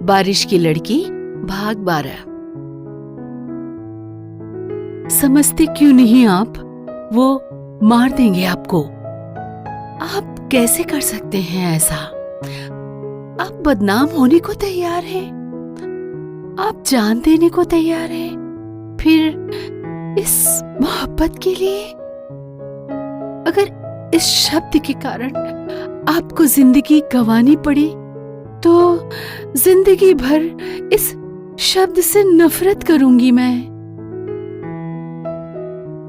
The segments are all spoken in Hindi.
बारिश की लड़की भाग 12। समझते क्यों नहीं आप? वो मार देंगे आपको। आप कैसे कर सकते हैं ऐसा? आप बदनाम होने को तैयार हैं, आप जान देने को तैयार हैं, फिर इस मोहब्बत के लिए। अगर इस शब्द के कारण आपको जिंदगी गंवानी पड़ी तो जिंदगी भर इस शब्द से नफरत करूंगी मैं।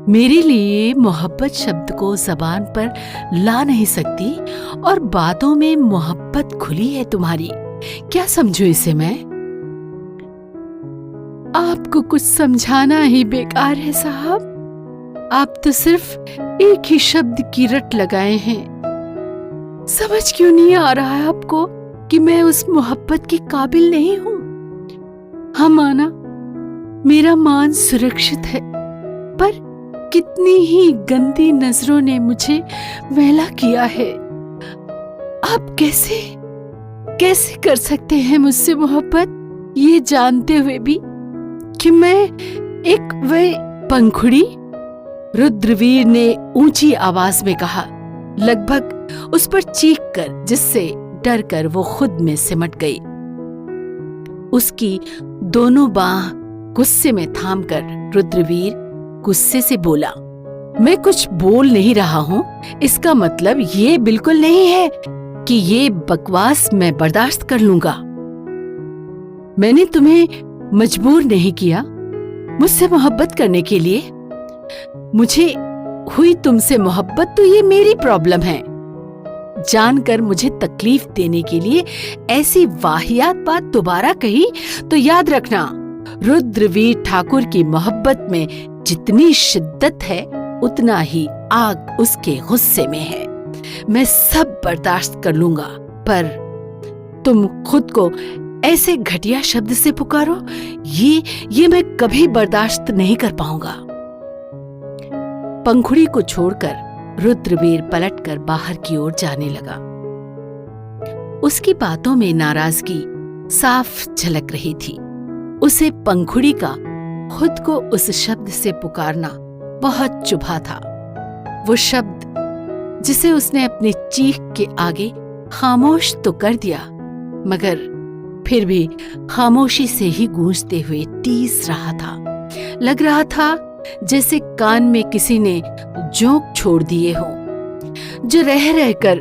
मेरे लिए मोहब्बत शब्द को जबान पर ला नहीं सकती और बातों में मोहब्बत खुली है तुम्हारी। क्या समझो इसे मैं? आपको कुछ समझाना ही बेकार है साहब। आप तो सिर्फ एक ही शब्द की रट लगाए हैं। समझ क्यों नहीं आ रहा है आपको कि मैं उस मोहब्बत के काबिल नहीं हूं? हाँ माना, मेरा मान सुरक्षित है, पर कितनी ही गंदी नजरों ने मुझे मैला किया है। आप कैसे कर सकते हैं मुझसे मोहब्बत, ये जानते हुए भी कि मैं एक वह पंखुड़ी? रुद्रवीर ने ऊंची आवाज में कहा, लगभग उस पर चीख कर, जिससे डर कर वो खुद में सिमट गई। उसकी दोनों बाह गुस्से में थामकर रुद्रवीर गुस्से से बोला, मैं कुछ बोल नहीं रहा हूं, इसका मतलब ये बिल्कुल नहीं है कि ये बकवास मैं बर्दाश्त कर लूंगा। मैंने तुम्हें मजबूर नहीं किया मुझसे मोहब्बत करने के लिए। मुझे हुई तुमसे मोहब्बत तो ये मेरी प्रॉब्लम है। जानकर मुझे तकलीफ देने के लिए ऐसी वाहियात बात दोबारा कही तो याद रखना, रुद्रवीर ठाकुर की मोहब्बत में जितनी शिद्दत है उतना ही आग उसके गुस्से में है। मैं सब बर्दाश्त कर लूंगा, पर तुम खुद को ऐसे घटिया शब्द से पुकारो, ये मैं कभी बर्दाश्त नहीं कर पाऊंगा। पंखुड़ी को छोड़कर रुद्रवीर पलटकर बाहर की ओर जाने लगा। उसकी बातों में नाराजगी साफ झलक रही थी। उसे पंखुड़ी का खुद को उस शब्द से पुकारना बहुत चुभा था। वो शब्द जिसे उसने अपनी चीख के आगे खामोश तो कर दिया, मगर फिर भी खामोशी से ही गूंजते हुए टीस रहा था। लग रहा था जैसे कान में किसी ने जोंक छोड़ दिए हों, जो रह रहकर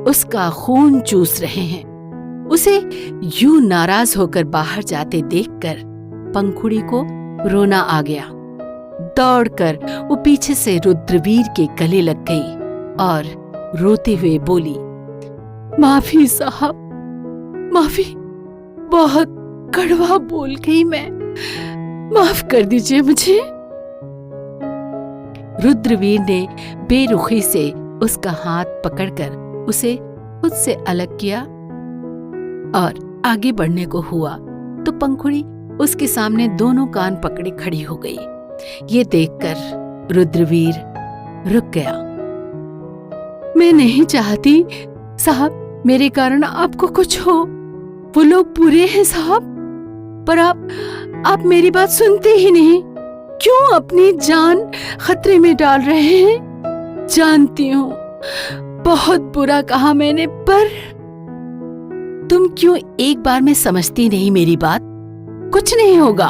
उसका खून चूस रहे हैं। उसे यूं नाराज होकर बाहर जाते देखकर पंखुड़ी को रोना आ गया। दौड़कर वो पीछे से रुद्रवीर के गले लग गई और रोते हुए बोली, माफी साहब, माफी, बहुत कड़वा बोल गई मैं, माफ कर दीजिए मुझे। रुद्रवीर ने बेरुखी से उसका हाथ पकड़कर उसे खुद से अलग किया और आगे बढ़ने को हुआ तो पंखुड़ी उसके सामने दोनों कान पकड़े खड़ी हो गई। ये देखकर रुद्रवीर रुक गया। मैं नहीं चाहती साहब मेरे कारण आपको कुछ हो। वो लोग बुरे हैं साहब, पर आप मेरी बात सुनते ही नहीं। क्यों अपनी जान खतरे में डाल रहे हैं? जानती हूँ बहुत बुरा कहा मैंने, पर तुम क्यों एक बार में समझती नहीं मेरी बात? कुछ नहीं होगा,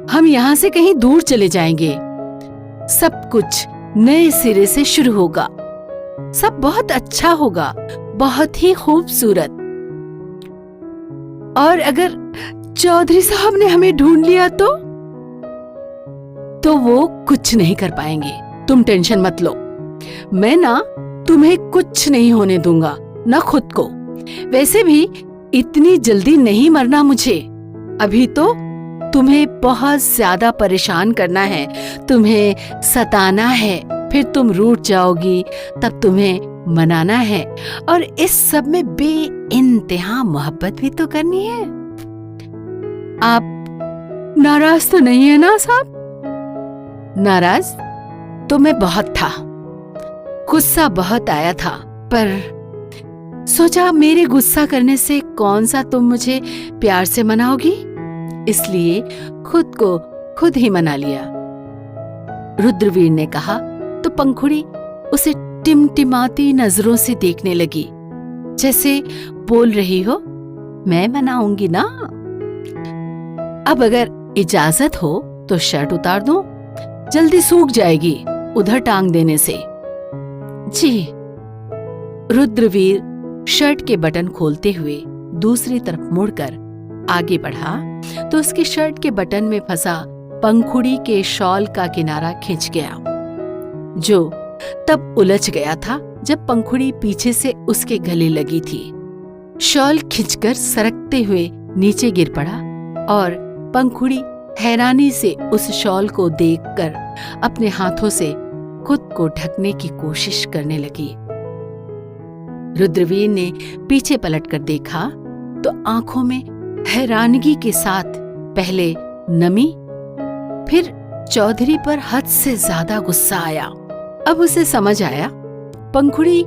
हम यहाँ से कहीं दूर चले जाएंगे। सब कुछ नए सिरे से शुरू होगा, सब बहुत अच्छा होगा, बहुत ही खूबसूरत। और अगर चौधरी साहब ने हमें ढूंढ लिया तो वो कुछ नहीं कर पाएंगे। तुम टेंशन मत लो, मैं ना तुम्हें कुछ नहीं होने दूंगा, ना खुद को। वैसे भी इतनी जल्दी नहीं मरना मुझे। अभी तो तुम्हें बहुत ज्यादा परेशान करना है, तुम्हें सताना है, फिर तुम रूठ जाओगी, तब तुम्हें मनाना है, और इस सब में बेइंतहा मोहब्बत भी तो करनी है। आप नाराज तो नहीं है ना साहब? नाराज तो मैं बहुत था, गुस्सा बहुत आया था, पर सोचा मेरे गुस्सा करने से कौन सा तुम मुझे प्यार से मनाओगी, इसलिए खुद को खुद ही मना लिया। रुद्रवीर ने कहा तो पंखुड़ी उसे टिमटिमाती नजरों से देखने लगी, जैसे बोल रही हो मैं मनाऊंगी ना। अब अगर इजाजत हो तो शर्ट उतार दो, जल्दी सूख जाएगी उधर टांग देने से। जी। रुद्रवीर शर्ट के बटन खोलते हुए दूसरी तरफ मुड़कर आगे बढ़ा तो उसकी शर्ट के बटन में फंसा पंखुड़ी के शॉल का किनारा खिंच गया, जो तब उलझ गया था जब पंखुड़ी पीछे से उसके गले लगी थी। शॉल खिंचकर सरकते हुए नीचे गिर पड़ा और पंखुड़ी हैरानी से उस शॉल को देखकर अपने हाथों से खुद को ढकने की कोशिश करने लगी। रुद्रवीर ने पीछे पलटकर देखा तो आंखों में हैरानगी के साथ पहले नमी, फिर चौधरी पर हद से ज्यादा गुस्सा आया। अब उसे समझ आया पंखुड़ी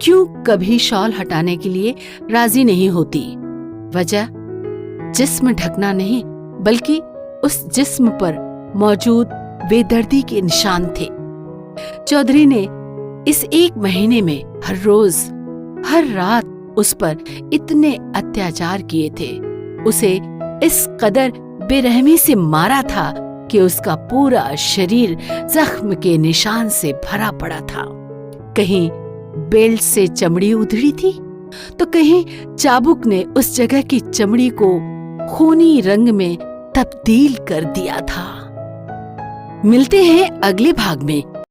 क्यों कभी शॉल हटाने के लिए राजी नहीं होती। वजह जिस्म ढकना नहीं, बल्कि उस जिस्म पर मौजूद बेदर्दी के निशान थे। चौधरी ने इस 1 महीने में हर रोज हर रात उस पर इतने अत्याचार किए थे, उसे इस कदर बेरहमी से मारा था कि उसका पूरा शरीर जख्म के निशान से भरा पड़ा था। कहीं बेल्ट से चमड़ी उधड़ी थी तो कहीं चाबुक ने उस जगह की चमड़ी को खूनी रंग में तब्दील कर दिया था। मिलते हैं अगले भाग में।